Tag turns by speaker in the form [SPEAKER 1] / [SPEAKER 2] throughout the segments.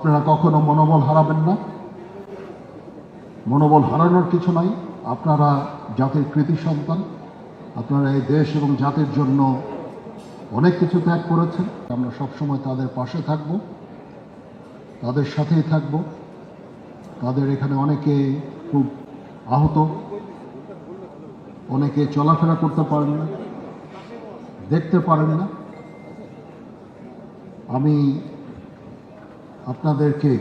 [SPEAKER 1] আপনারা কখনো মনোবল হারাবেন না। মনোবল হারানোর কিছু নাই। আপনারা জাতির কৃতি সন্তান। আপনারা এই দেশ এবং জাতির জন্য অনেক কিছু ত্যাগ করেছেন। আমরা সবসময় তাদের পাশে থাকব, তাদের সাথেই থাকব। তাদের এখানে অনেকে খুব আহত, অনেকে চলাফেরা করতে পারেন না, দেখতে পারেন না। আমি আপনাদেরকে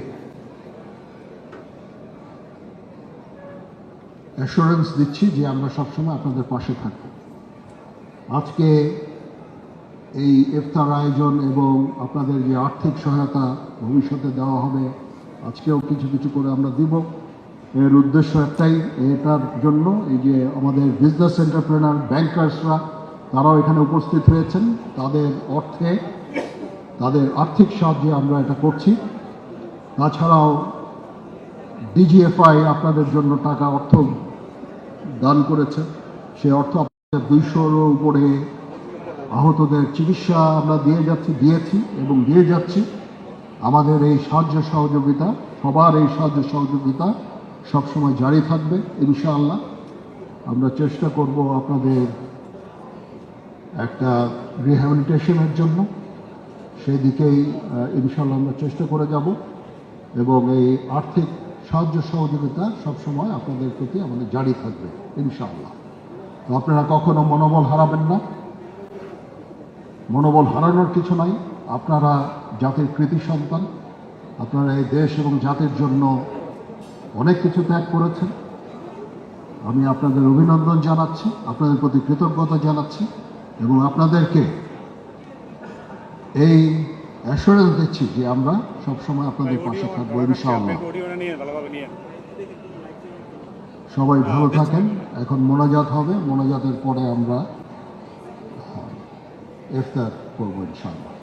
[SPEAKER 1] অ্যাসুরেন্স দিচ্ছি যে আমরা সবসময় আপনাদের পাশে থাকব। আজকে এই ইফতার আয়োজন এবং আপনাদের যে আর্থিক সহায়তা ভবিষ্যতে দেওয়া হবে, আজকেও কিছু কিছু করে আমরা দিব। এর উদ্দেশ্য একটাই, এটার জন্য এই যে আমাদের বিজনেস এন্টারপ্রেনার ব্যাংকার্সরা তারাও এখানে উপস্থিত হয়েছেন, তাদের অর্থে তাদের আর্থিক সাহায্যে আমরা এটা করছি। তাছাড়াও ডিজিএফআই আপনাদের জন্য অর্থ দান করেছে। সে অর্থ আপনাদের 200-এর উপরে আহতদের চিকিৎসা আমরা দিয়েছি এবং দিয়ে যাচ্ছি। আমাদের এই সাহায্য সহযোগিতা, সবার এই সাহায্য সহযোগিতা সবসময় জারি থাকবে ইনশাআল্লাহ। আমরা চেষ্টা করব আপনাদের একটা রিহ্যাবিলিটেশনের জন্য, সেই দিকেই ইনশাআল্লাহ আমরা চেষ্টা করে যাব এবং এই আর্থিক সাহায্য সহযোগিতা সবসময় আপনাদের প্রতি আমাদের জারি থাকবে ইনশাআল্লাহ। তো আপনারা কখনো মনোবল হারাবেন না। মনোবল হারানোর কিছু নাই। আপনারা জাতির কৃতি সন্তান। আপনারা এই দেশ এবং জাতির জন্য অনেক কিছু ত্যাগ করেছেন। আমি আপনাদের অভিনন্দন জানাচ্ছি, আপনাদের প্রতি কৃতজ্ঞতা জানাচ্ছি এবং আপনাদেরকে এই অ্যাসুরেন্স দিচ্ছি যে আমরা সবসময় আপনাদের পাশে থাকবো ইনশাআল্লাহ। সবাই ভালো থাকেন। এখন মোনাজাত হবে, মোনাজাতের পরে আমরা ইফতার করবো ইনশাআল্লাহ।